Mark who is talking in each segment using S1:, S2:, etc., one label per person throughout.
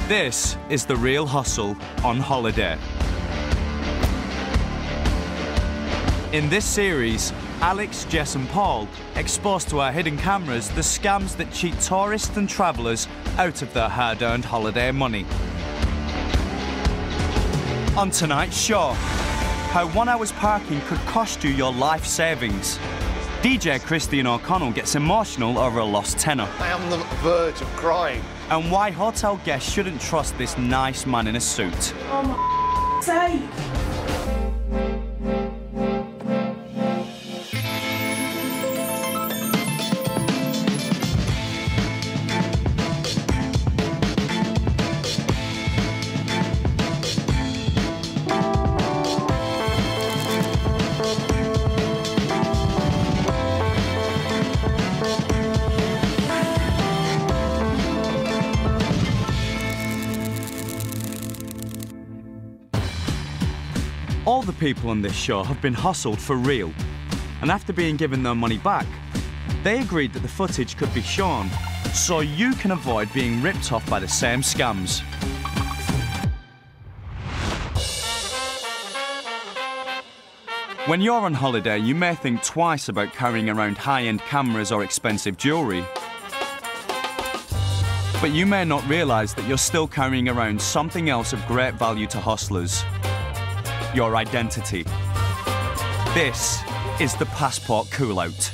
S1: This is the real hustle on holiday. In this series, Alex, Jess and Paul expose to our hidden cameras the scams that cheat tourists and travellers out of their hard-earned holiday money. On tonight's show, how 1 hour's parking could cost you your life savings. DJ Christian O'Connell gets emotional over a lost tenner.
S2: I am on the verge of crying.
S1: And why hotel guests shouldn't trust this nice man in a suit.
S3: Oh my sake!
S1: All the people on this show have been hustled for real, and after being given their money back, they agreed that the footage could be shown so you can avoid being ripped off by the same scams. When you're on holiday, you may think twice about carrying around high-end cameras or expensive jewellery. But you may not realise that you're still carrying around something else of great value to hustlers. Your identity. This is the passport cool-out.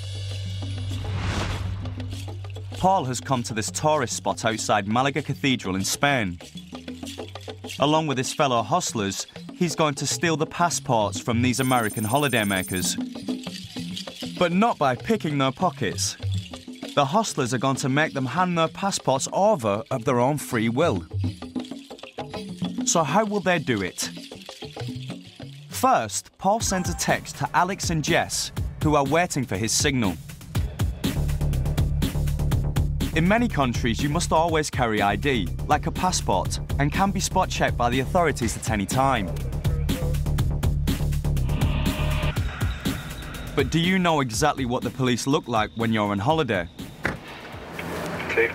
S1: Paul has come to this tourist spot outside Malaga Cathedral in Spain. Along with his fellow hustlers, he's going to steal the passports from these American holidaymakers. But not by picking their pockets. The hustlers are going to make them hand their passports over of their own free will. So how will they do it? First, Paul sends a text to Alex and Jess, who are waiting for his signal. In many countries, you must always carry ID, like a passport, and can be spot-checked by the authorities at any time. But do you know exactly what the police look like when you're on holiday?
S4: Okay.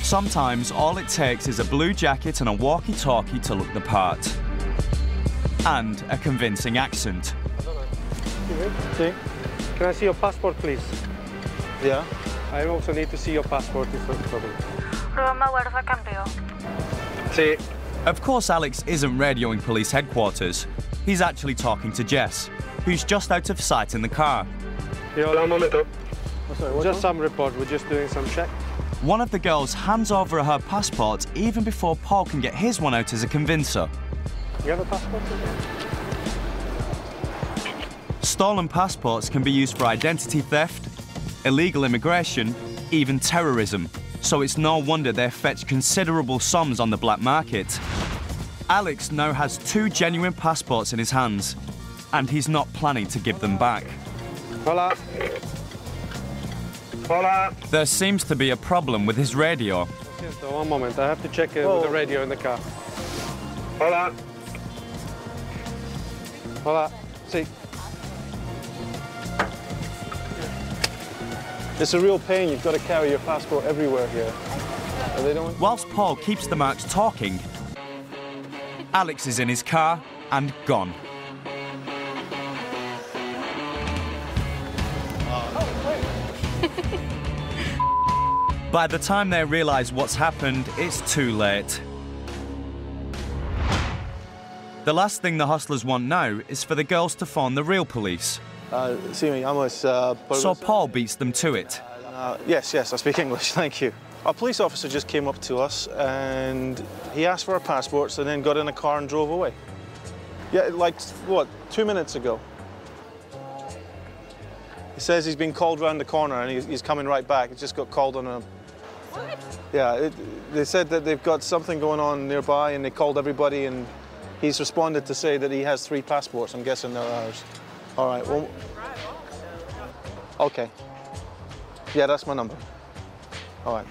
S1: Sometimes all it takes is a blue jacket and a walkie-talkie to look the part. And a convincing accent.
S4: Sí. Can I see your passport, please?
S2: Yeah?
S4: I also need to see your passport if that's problem.
S1: Sí. Of course, Alex isn't radioing police headquarters. He's actually talking to Jess, who's just out of sight in the car.
S4: Yeah, un momento. Just some report, we're just doing some check.
S1: One of the girls hands over her passport even before Paul can get his one out as a convincer.
S4: You have a passport?
S1: Stolen passports can be used for identity theft, illegal immigration, even terrorism. So it's no wonder they fetch considerable sums on the black market. Alex now has 2 genuine passports in his hands, and he's not planning to give them back.
S4: Hola. Hola.
S1: There seems to be a problem with his radio.
S4: So one moment, I have to check with the radio in the car. Hola. Hola. Sí. It's a real pain. You've got to carry your passport everywhere here.
S1: Whilst Paul keeps the marks talking, Alex is in his car and gone. By the time they realise what's happened, it's too late. The last thing the hustlers want now is for the girls to phone the real police. So Paul beats them to it.
S2: Yes, I speak English, thank you. A police officer just came up to us and he asked for our passports and then got in a car and drove away. Yeah, like, what, 2 minutes ago. He says he's been called round the corner and he's coming right back. He just got called on a... What? Yeah, they said that they've got something going on nearby and they called everybody and he's responded to say that he has 3 passports. I'm guessing they're ours. All right, well... Okay. Yeah, that's my number. All right.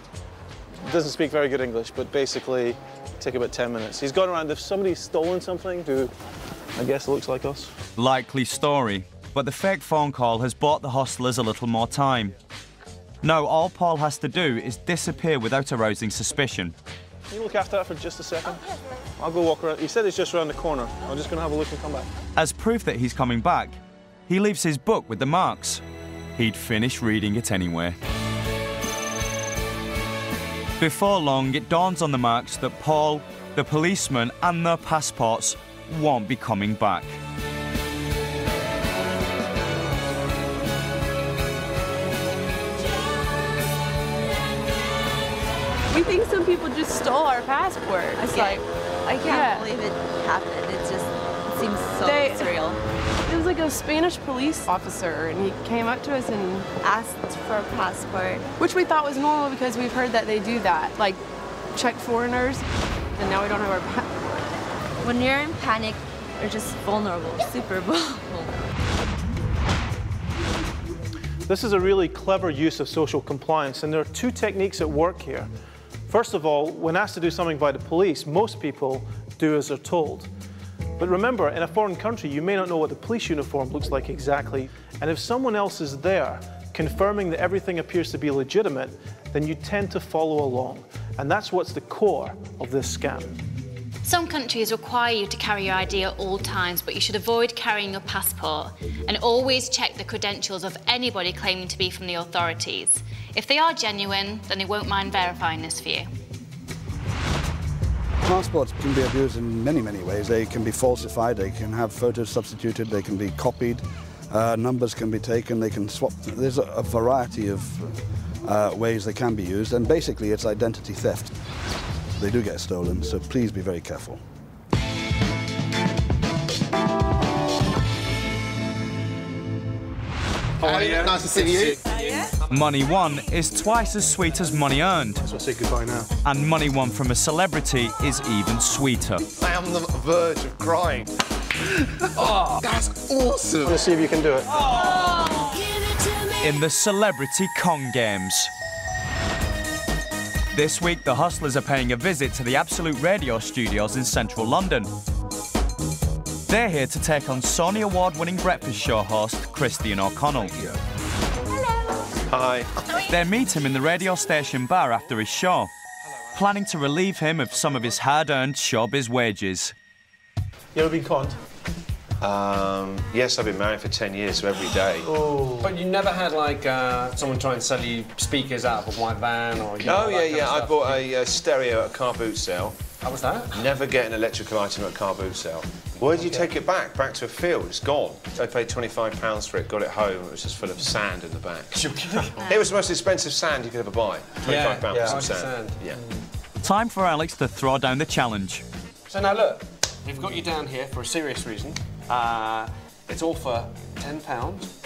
S2: Doesn't speak very good English, but basically take about 10 minutes. He's gone around, if somebody's stolen something who I guess looks like us.
S1: Likely story, but the fake phone call has bought the hustlers a little more time. Now all Paul has to do is disappear without arousing suspicion.
S2: Can you look after that for just a second? I'll go walk around. He said it's just around the corner. I'm just going to have a look and come back.
S1: As proof that he's coming back, he leaves his book with the marks. He'd finish reading it anyway. Before long, it dawns on the marks that Paul, the policeman and their passports won't be coming back.
S5: We think some people just stole our passport.
S6: I can't believe it happened. It seems so surreal.
S5: It was like a Spanish police officer, and he came up to us and
S6: Asked for a passport.
S5: which we thought was normal because we've heard that they do that, like check foreigners, and now we don't have our
S6: When you're in panic, you're just vulnerable, super vulnerable.
S2: This is a really clever use of social compliance, and there are two techniques at work here. First of all, when asked to do something by the police, most people do as they're told. But remember, in a foreign country, you may not know what the police uniform looks like exactly, and if someone else is there confirming that everything appears to be legitimate, then you tend to follow along. And that's what's the core of this scam.
S7: Some countries require you to carry your ID at all times, but you should avoid carrying your passport and always check the credentials of anybody claiming to be from the authorities. If they are genuine, then they won't mind verifying this for you.
S8: Passports can be abused in many, many ways. They can be falsified, they can have photos substituted, they can be copied, numbers can be taken, they can swap. There's a variety of ways they can be used, and basically it's identity theft. They do get stolen, so please be very careful.
S9: How are you? Nice to see you.
S1: Money won is twice as sweet as money earned.
S2: So I'll say goodbye now.
S1: And money won from a celebrity is even sweeter.
S9: I am on the verge of crying. Oh, that's awesome.
S2: Let's see if you can do it.
S1: In the Celebrity Con Games. This week, the Hustlers are paying a visit to the Absolute Radio studios in central London. They're here to take on Sony Award-winning breakfast show host Christian O'Connell.
S2: Hi.
S1: They meet him in the radio station bar after his show, planning to relieve him of some of his hard-earned showbiz wages.
S2: You ever been conned?
S10: Yes, I've been married for 10 years, so every day.
S2: Oh.
S4: But you never had, like, someone try and sell you speakers out of a white van or...
S10: Oh, yeah. I bought a stereo at a car boot sale.
S4: How was that?
S10: Never get an electrical item at a car boot sale. Where did you take it back? Back to a field. It's gone. I paid £25 for it, got it home, it was just full of sand in the back. It was the most expensive sand you could ever buy. £25 for some sand. Yeah.
S1: Time for Alex to throw down the challenge.
S4: So now look, we've got you down here for a serious reason. It's all for £10.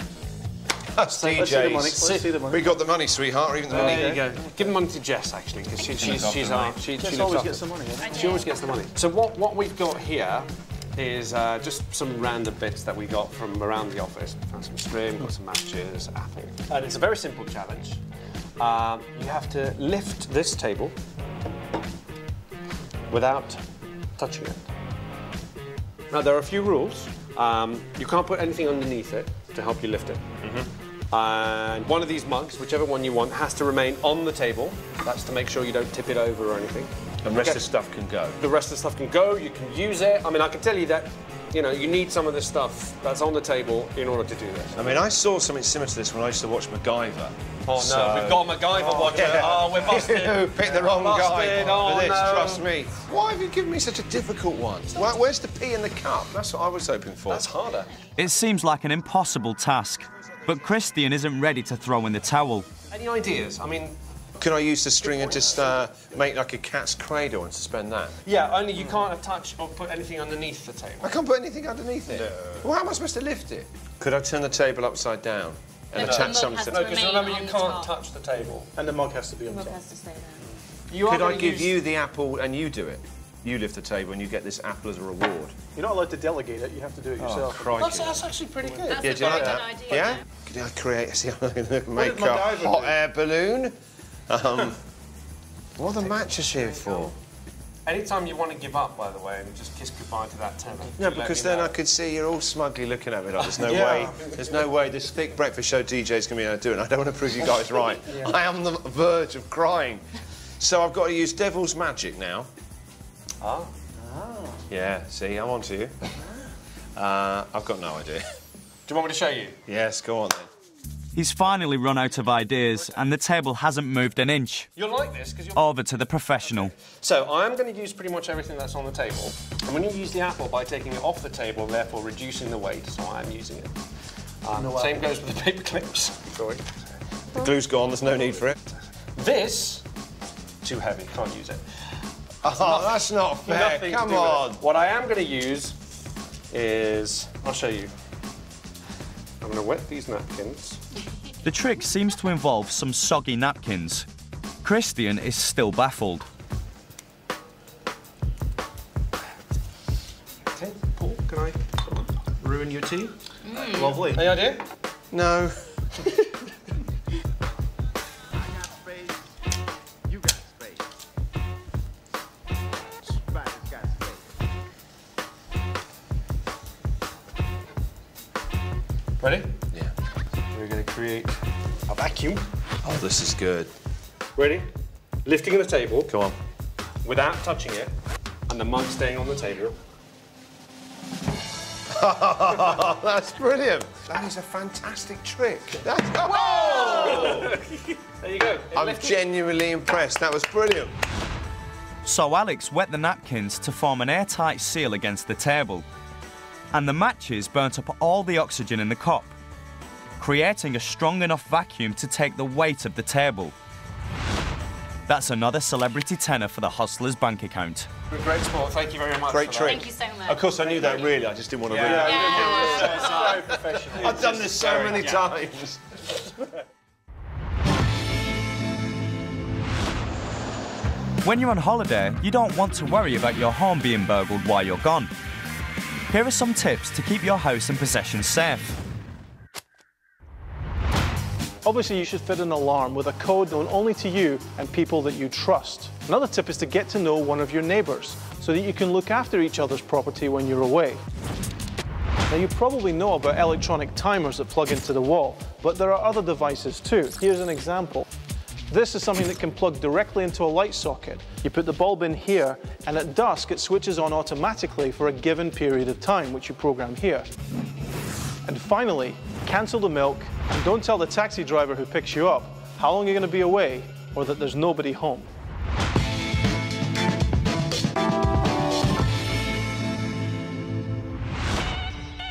S10: That's DJ's.
S2: Let's see the money. Let's see the money.
S10: We got the money, sweetheart, or even the money.
S4: There you go. Give the money to Jess, actually, because she
S2: always gets the money. Yeah?
S4: She always gets the money. So what we've got here is just some random bits that we got from around the office. Found some string, got some matches, apple. And it's a very simple challenge. You have to lift this table without touching it. Now, there are a few rules. You can't put anything underneath it to help you lift it. And one of these mugs, whichever one you want, has to remain on the table. That's to make sure you don't tip it over or anything.
S10: And the rest of the stuff can go.
S4: The rest of the stuff can go, you can use it. I mean, I can tell you that, you know, you need some of the stuff that's on the table in order to do this.
S10: I mean, I saw something similar to this when I used to watch MacGyver.
S4: Oh, no, we've got a MacGyver watcher.
S10: Yeah.
S4: Oh, we're busted.
S10: You picked the wrong guy for this,
S4: no.
S10: trust me. Why have you given me such a difficult one? Where's the pee in the cup? That's what I was hoping for.
S4: That's harder.
S1: It seems like an impossible task, but Christian isn't ready to throw in the towel.
S4: Any ideas? I mean...
S10: Can I use the string and just make like a cat's cradle and suspend that?
S4: Yeah, only you can't touch or put anything underneath the table.
S10: I can't put anything underneath it? No. Well, how am I supposed to lift it? Could I turn the table upside down and attach something?
S4: No, because remember, you can't touch the table.
S2: And the mug has to be on top.
S10: Could I give you the apple and you do it? You lift the table and you get this apple as a reward.
S2: You're not allowed to delegate it, you have to do it yourself.
S10: Oh, crikey.
S4: That's actually pretty good.
S10: Yeah, do you like that?
S7: Idea.
S10: Yeah? Could I create, see, I'm going to make a hot air balloon? What are the matches here for?
S4: Anytime you want to give up, by the way, and just kiss goodbye to that tenner.
S10: No, because then I could see you're all smugly looking at me like there's no way this thick breakfast show DJ's going to be able to do it. I don't want to prove you guys right. I am on the verge of crying. So I've got to use devil's magic now.
S4: Ah.
S10: Yeah, see, I'm on to you. I've got no idea.
S4: Do you want me to show you?
S10: Yes, go on then.
S1: He's finally run out of ideas and the table hasn't moved an inch.
S4: You'll like this because you're...
S1: Over to the professional.
S4: So I am going to use pretty much everything that's on the table. I'm going to use the apple by taking it off the table and therefore reducing the weight, so I am using it. Same goes with the paper clips. Sorry.
S10: The glue's gone, there's no need for it.
S4: This, too heavy, can't use it.
S10: Oh, that's not fair, come on.
S4: What I am going to use is, I'll show you. I'm going to wet these napkins.
S1: The trick seems to involve some soggy napkins. Christian is still baffled.
S4: Okay, Paul, can I ruin your tea?
S2: Lovely.
S4: Any idea?
S10: No.
S4: Ready?
S10: Yeah.
S4: We're going to create a vacuum.
S10: Oh, this is good.
S4: Ready? Lifting the table.
S10: Come on.
S4: Without touching it, and the mug staying on the table.
S10: That's brilliant. That is a fantastic trick. That's... Whoa!
S4: There you go.
S10: I'm genuinely impressed. That was brilliant.
S1: So Alex wet the napkins to form an airtight seal against the table. And the matches burnt up all the oxygen in the cup, creating a strong enough vacuum to take the weight of the table. That's another celebrity tenner for the hostler's bank account.
S4: Great sport, thank you very much.
S10: Great trick.
S7: Thank you so much.
S10: Of course, I knew that really, I just didn't want to read it.
S7: Yeah.
S4: Very professional.
S10: I've done this so many times.
S1: When you're on holiday, you don't want to worry about your home being burgled while you're gone. Here are some tips to keep your house and possessions safe.
S2: Obviously, you should fit an alarm with a code known only to you and people that you trust. Another tip is to get to know one of your neighbours so that you can look after each other's property when you're away. Now, you probably know about electronic timers that plug into the wall, but there are other devices too. Here's an example. This is something that can plug directly into a light socket. You put the bulb in here, and at dusk it switches on automatically for a given period of time, which you program here. And finally, cancel the milk, and don't tell the taxi driver who picks you up how long you're going to be away or that there's nobody home.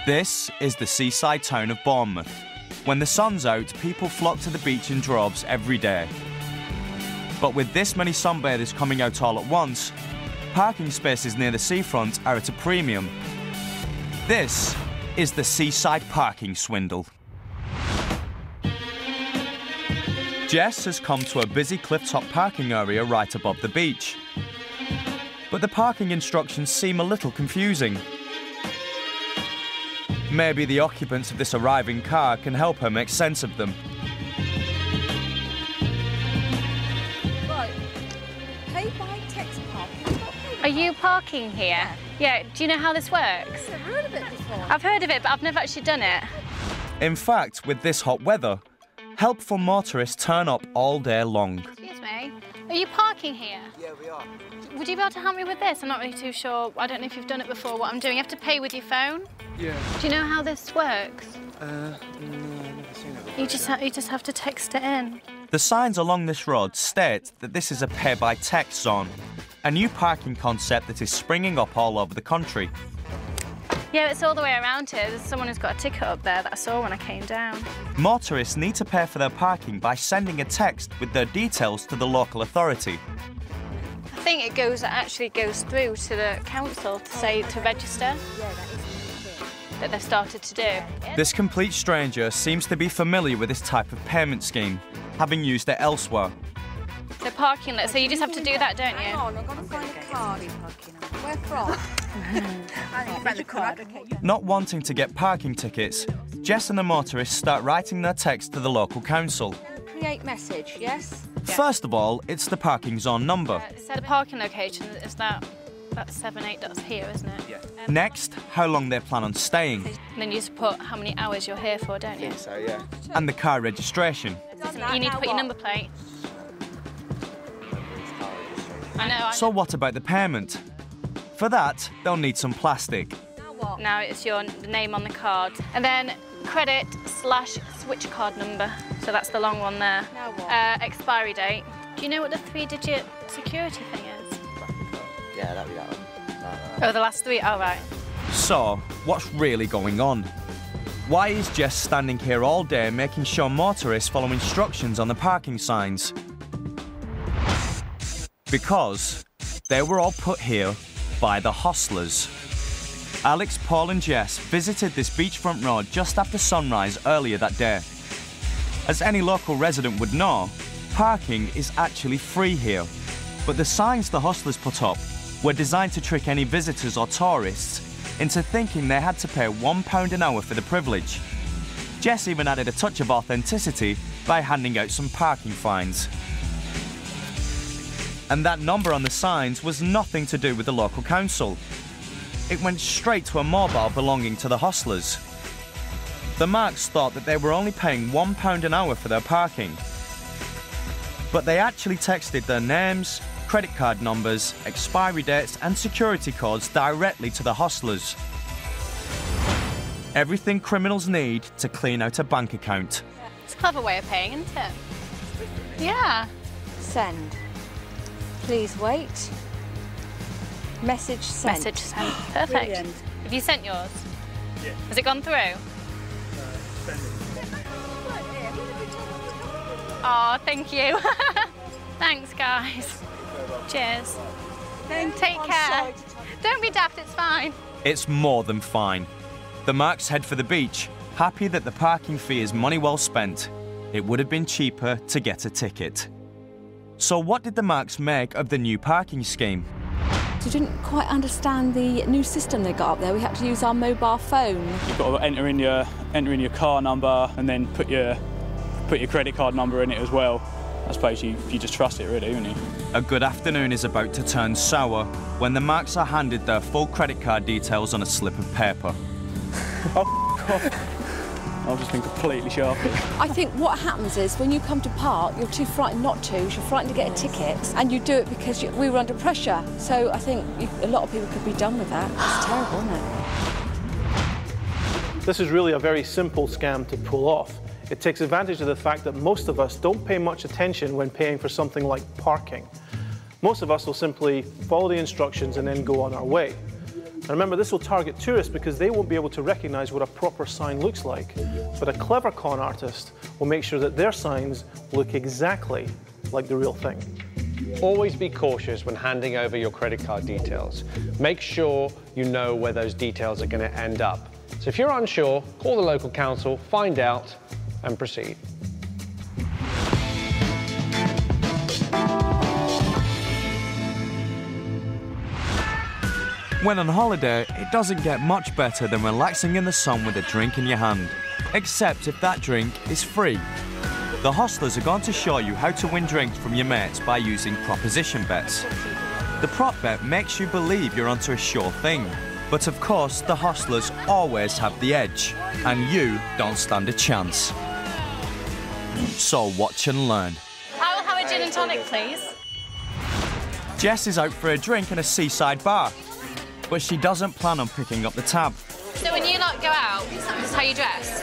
S1: This is the seaside town of Bournemouth. When the sun's out, people flock to the beach in droves every day. But with this many sunbathers coming out all at once, parking spaces near the seafront are at a premium. This is the seaside parking swindle. Jess has come to a busy clifftop parking area right above the beach. But the parking instructions seem a little confusing. Maybe the occupants of this arriving car can help her make sense of them.
S6: Right. Pay by text parking.
S7: Are you parking here? Yeah. Do you know how this works?
S6: I've heard of it before.
S7: I've heard of it, but I've never actually done it.
S1: In fact, with this hot weather, helpful motorists turn up all day long.
S7: Excuse me. Are you parking here?
S11: Yeah, we are.
S7: Would you be able to help me with this? I'm not really too sure. I don't know if you've done it before, what I'm doing. You have to pay with your phone?
S11: Yeah.
S7: Do you know how this works?
S11: No, I've never seen it before.
S7: You just have to text it in.
S1: The signs along this road state that this is a pay-by-text zone, a new parking concept that is springing up all over the country.
S7: Yeah, it's all the way around here. There's someone who's got a ticket up there that I saw when I came down.
S1: Motorists need to pay for their parking by sending a text with their details to the local authority.
S7: I think it actually goes through to the council to say to register.
S6: Yeah, that is
S7: That they've started to do.
S1: This complete stranger seems to be familiar with this type of payment scheme, having used it elsewhere.
S7: So parking lot, so you just have to do that, don't you?
S6: Hang on, I've got to find a card. Where from? You found the card, okay.
S1: Not wanting to get parking tickets, Jess and the motorists start writing their text to the local council.
S6: Create message, yes?
S1: First of all, it's the parking zone number.
S7: So the parking location is that's 78, that's here, isn't it?
S11: Yeah.
S1: Next, how long they plan on staying.
S7: And then you just put how many hours you're here for, don't you?
S11: So, yeah.
S1: And the car registration.
S7: You need to put your number plate. I know.
S1: So what about the payment? For that, they'll need some plastic.
S7: Now it's your name on the card. And then credit/switch card number. So that's the long one there.
S6: Now what?
S7: Expiry date. Do you know what the 3-digit security thing is?
S11: Yeah, that'll be that one.
S7: Oh, the last 3? Oh, right.
S1: So, what's really going on? Why is Jess standing here all day making sure motorists follow instructions on the parking signs? Because they were all put here by the hostlers. Alex, Paul and Jess visited this beachfront road just after sunrise earlier that day. As any local resident would know, parking is actually free here, but the signs the hostlers put up were designed to trick any visitors or tourists into thinking they had to pay £1 an hour for the privilege. Jess even added a touch of authenticity by handing out some parking fines. And that number on the signs was nothing to do with the local council. It went straight to a mobile belonging to the hostlers. The marks thought that they were only paying £1 an hour for their parking. But they actually texted their names, credit card numbers, expiry dates and security codes directly to the hostlers. Everything criminals need to clean out a bank account.
S7: It's a clever way of paying, isn't it? Yeah.
S6: Send. Please wait. Message sent.
S7: Message sent. Perfect.
S6: Brilliant.
S7: Have you sent yours?
S12: Yeah.
S7: Has it gone through? Oh, thank you. Thanks, guys. Cheers. Take care. Don't be daft, it's fine.
S1: It's more than fine. The Marks head for the beach, happy that the parking fee is money well spent. It would have been cheaper to get a ticket. So what did the Marks make of the new parking scheme?
S13: We didn't quite understand the new system they got up there. We had to use our mobile phone.
S12: You've got to enter in your car number and then put your credit card number in it as well. I suppose you just trust it really, don't you?
S1: A good afternoon is about to turn sour when the Marks are handed their full credit card details on a slip of paper.
S12: I've just been completely shafted.
S13: I think what happens is when you come to park, you're too frightened not to. You're frightened to get a ticket, and you do it because we were under pressure. So I think a lot of people could be done with that. It's terrible, isn't it?
S2: This is really a very simple scam to pull off. It takes advantage of the fact that most of us don't pay much attention when paying for something like parking. Most of us will simply follow the instructions and then go on our way. And remember, this will target tourists because they won't be able to recognize what a proper sign looks like. But a clever con artist will make sure that their signs look exactly like the real thing.
S4: Always be cautious when handing over your credit card details. Make sure you know where those details are going to end up. So if you're unsure, call the local council, find out, and proceed.
S1: When on holiday, it doesn't get much better than relaxing in the sun with a drink in your hand. Except if that drink is free. The hostlers are going to show you how to win drinks from your mates by using proposition bets. The prop bet makes you believe you're onto a sure thing. But of course, the hostlers always have the edge, and you don't stand a chance. So watch and learn.
S7: I will have a gin and tonic, please.
S1: Jess is out for a drink in a seaside bar, but she doesn't plan on picking up the tab.
S7: So when you lot go out, this is how you dress?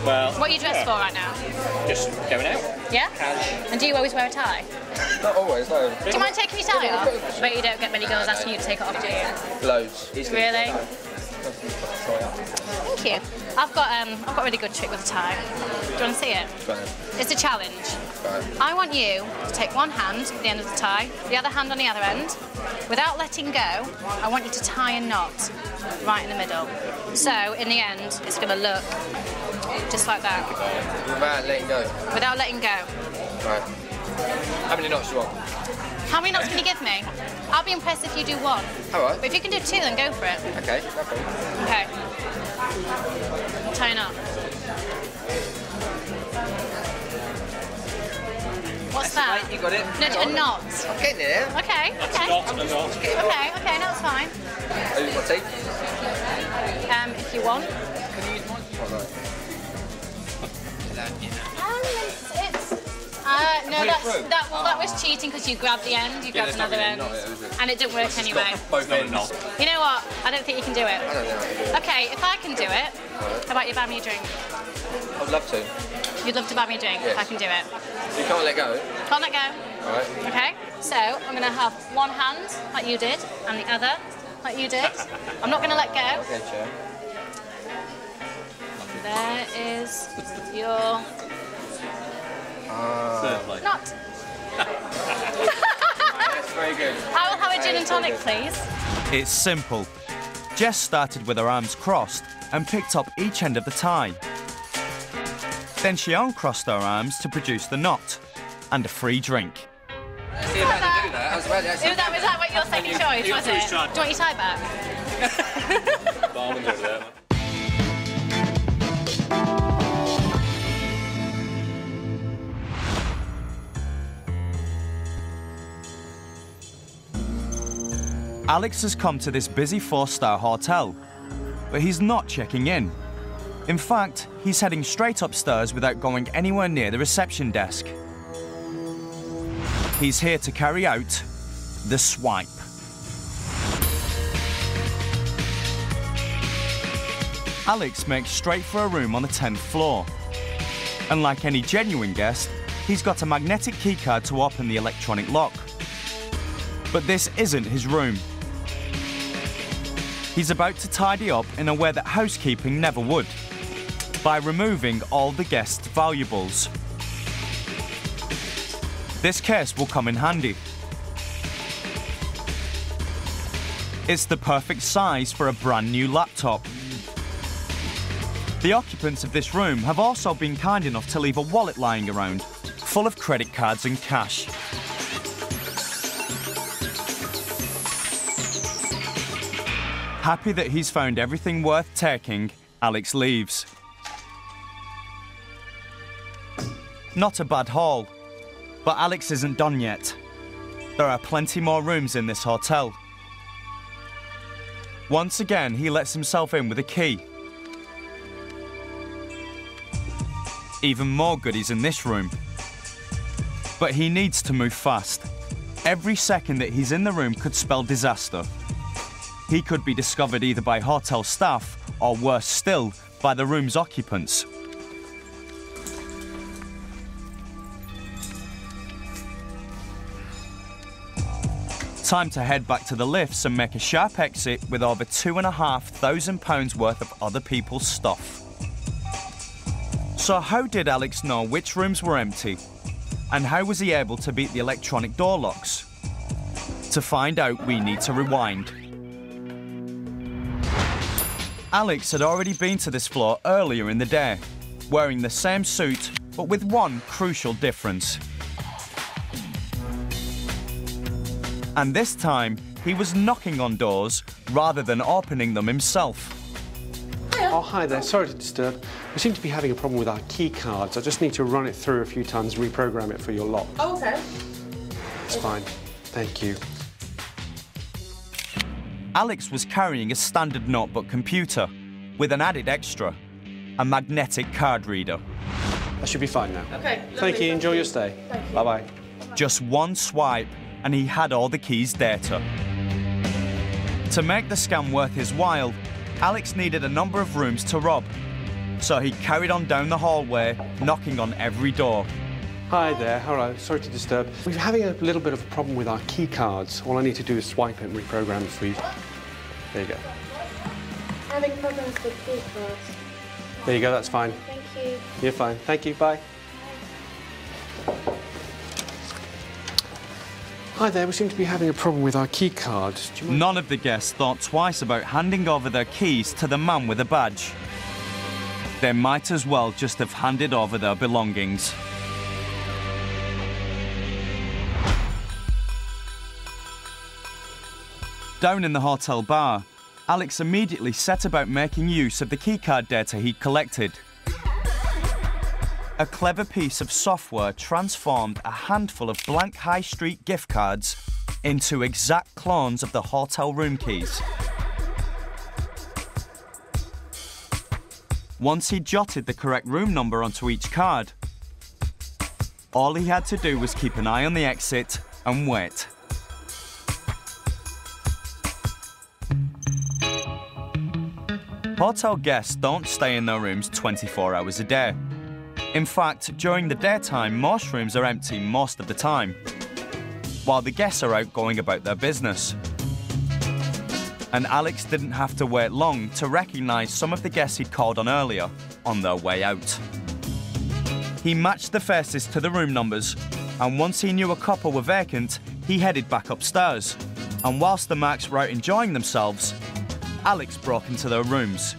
S11: Well,
S7: what are you dressed for right now?
S11: Just going out.
S7: Yeah?
S11: Cash.
S7: And do you always wear a tie?
S11: Not always, no.
S7: Do you mind taking your tie off? But you don't get many girls asking you to take it off, do you?
S11: Loads.
S7: Really? Thank you. I've got a really good trick with a tie. Do you want to see it?
S11: Go ahead.
S7: It's a challenge.
S11: Go ahead.
S7: I want you to take one hand at the end of the tie, the other hand on the other end. Without letting go, I want you to tie a knot right in the middle. So, in the end, it's going to look just like that.
S11: Without letting go?
S7: Without letting go.
S11: Right. How many knots do you want?
S7: How many knots can you give me? I'll be impressed if you do one.
S11: All right.
S7: But if you can do two, then go for it.
S11: Okay, no problem.
S7: Okay. Tie a knot. What's that?
S11: Right, you got it.
S7: No, a knot.
S11: I'm getting there.
S7: Okay, okay. Okay, no, it's fine.
S11: I use my teeth.
S7: If you want.
S11: Can you use mine? All right.
S7: No, that was cheating because you grabbed the end, you grabbed another end. And it didn't work anyway.
S11: Both ends.
S7: You know what? I don't think you can do it.
S11: I don't think I can do it.
S7: Okay, if I can do it, how about you buy me a drink?
S11: I'd love to.
S7: You'd love to buy me a drink if I can do it.
S11: You can't let go.
S7: Can't let go.
S11: All right.
S7: Okay, so I'm going to have one hand like you did and the other like you did. I'm not going to let go.
S11: Okay, chair.
S7: There is your... Not.
S11: That's very good.
S7: I will have a gin and tonic, please.
S1: It's simple. Jess started with her arms crossed and picked up each end of the tie. Then she uncrossed her arms to produce the knot and a free drink.
S11: See if I can do that. I was about to actually...
S7: Was that what your second choice, was it? Do you want your tie back?
S1: Alex has come to this busy 4-star hotel, but he's not checking in. In fact, he's heading straight upstairs without going anywhere near the reception desk. He's here to carry out the swipe. Alex makes straight for a room on the 10th floor. And like any genuine guest, he's got a magnetic keycard to open the electronic lock. But this isn't his room. He's about to tidy up in a way that housekeeping never would, by removing all the guests' valuables. This case will come in handy. It's the perfect size for a brand new laptop. The occupants of this room have also been kind enough to leave a wallet lying around, full of credit cards and cash. Happy that he's found everything worth taking, Alex leaves. Not a bad haul, but Alex isn't done yet. There are plenty more rooms in this hotel. Once again, he lets himself in with a key. Even more goodies in this room. But he needs to move fast. Every second that he's in the room could spell disaster. He could be discovered either by hotel staff or, worse still, by the room's occupants. Time to head back to the lifts and make a sharp exit with over £2,500 worth of other people's stuff. So how did Alex know which rooms were empty? And how was he able to beat the electronic door locks? To find out, we need to rewind. Alex had already been to this floor earlier in the day, wearing the same suit, but with one crucial difference. And this time, he was knocking on doors rather than opening them himself.
S4: Oh, hi there. Sorry to disturb. We seem to be having a problem with our key cards. I just need to run it through a few times, reprogram it for your lock.
S5: Oh, okay.
S4: It's fine. Thank you.
S1: Alex was carrying a standard notebook computer with an added extra, a magnetic card reader.
S4: That should be fine now.
S5: Okay.
S4: Thank you. Enjoy your stay. Bye-bye.
S1: Just one swipe, and he had all the key's data. To make the scam worth his while, Alex needed a number of rooms to rob. So he carried on down the hallway, knocking on every door.
S4: Hi there. Hello. Sorry to disturb. We're having a little bit of a problem with our key cards. All I need to do is swipe it and reprogram it for you. There you go.
S14: Having problems with key cards.
S4: There you go. That's fine.
S14: Thank you.
S4: You're fine. Thank you. Bye. Hi there. We seem to be having a problem with our key cards.
S1: None of the guests thought twice about handing over their keys to the man with a badge. They might as well just have handed over their belongings. Down in the hotel bar, Alex immediately set about making use of the keycard data he'd collected. A clever piece of software transformed a handful of blank high street gift cards into exact clones of the hotel room keys. Once he jotted the correct room number onto each card, All he had to do was keep an eye on the exit and wait. Hotel guests don't stay in their rooms 24 hours a day. In fact, during the daytime, most rooms are empty most of the time, while the guests are out going about their business. And Alex didn't have to wait long to recognise some of the guests he'd called on earlier on their way out. He matched the faces to the room numbers, and once he knew a couple were vacant, he headed back upstairs. And whilst the Macs were out enjoying themselves, Alex broke into their rooms,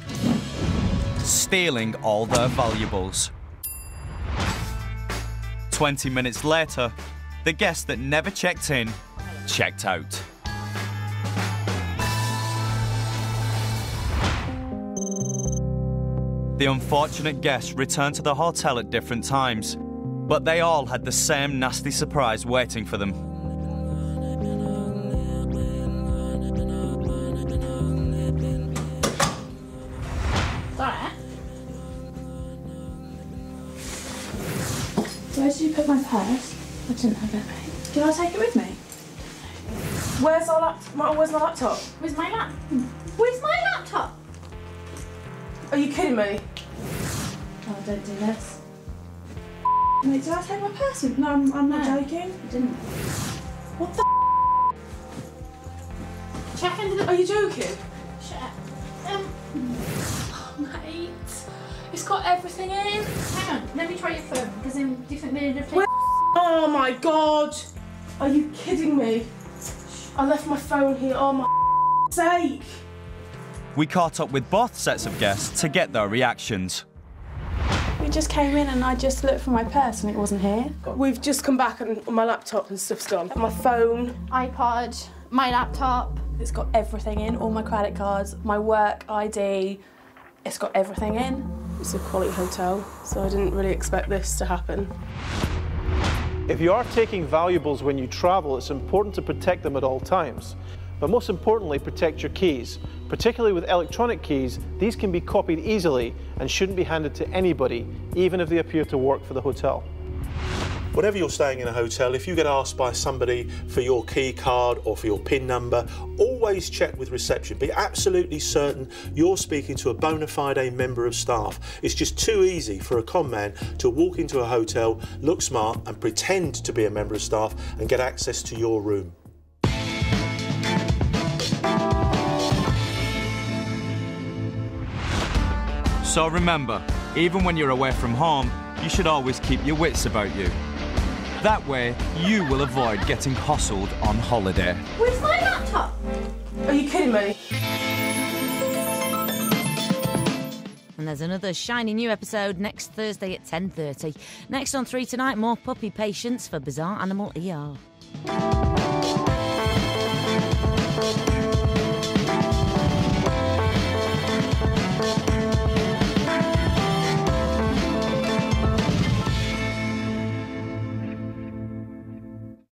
S1: stealing all their valuables. 20 minutes later, the guest that never checked in checked out. The unfortunate guests returned to the hotel at different times, but they all had the same nasty surprise waiting for them.
S3: Where did you put my purse? I didn't have it, mate. Did I take it with me? Where's my laptop?
S14: Where's my laptop? Where's my laptop?
S3: Are you kidding me?
S14: Oh, don't do this.
S3: Mate, did I take my purse with me? No, I'm not joking.
S14: You didn't.
S3: What the
S14: Check under the...
S3: Are you joking?
S14: Shut up.
S3: Oh, mate. It's got everything in.
S14: Hang on, let me try your phone, because then do you think they'd have
S3: Where? Oh my god! Are you kidding me? I left my phone here, oh my sake!
S1: We caught up with both sets of guests to get their reactions.
S3: We just came in and I just looked for my purse and it wasn't here. We've just come back and my laptop and stuff's gone. My phone,
S14: iPod, my laptop.
S3: It's got everything in, all my credit cards, my work ID. It's got everything in. It's a quality hotel, so I didn't really expect this to happen.
S2: If you are taking valuables when you travel, it's important to protect them at all times. But most importantly, protect your keys. Particularly with electronic keys, these can be copied easily and shouldn't be handed to anybody, even if they appear to work for the hotel.
S15: Whenever you're staying in a hotel, if you get asked by somebody for your key card or for your PIN number, always check with reception. Be absolutely certain you're speaking to a bona fide member of staff. It's just too easy for a con man to walk into a hotel, look smart and pretend to be a member of staff and get access to your room.
S1: So remember, even when you're away from home, you should always keep your wits about you. That way, you will avoid getting hustled on holiday.
S14: Where's my laptop?
S3: Are you kidding me?
S16: And there's another shiny new episode next Thursday at 10:30. Next on 3 tonight, more puppy patients for Bizarre Animal ER.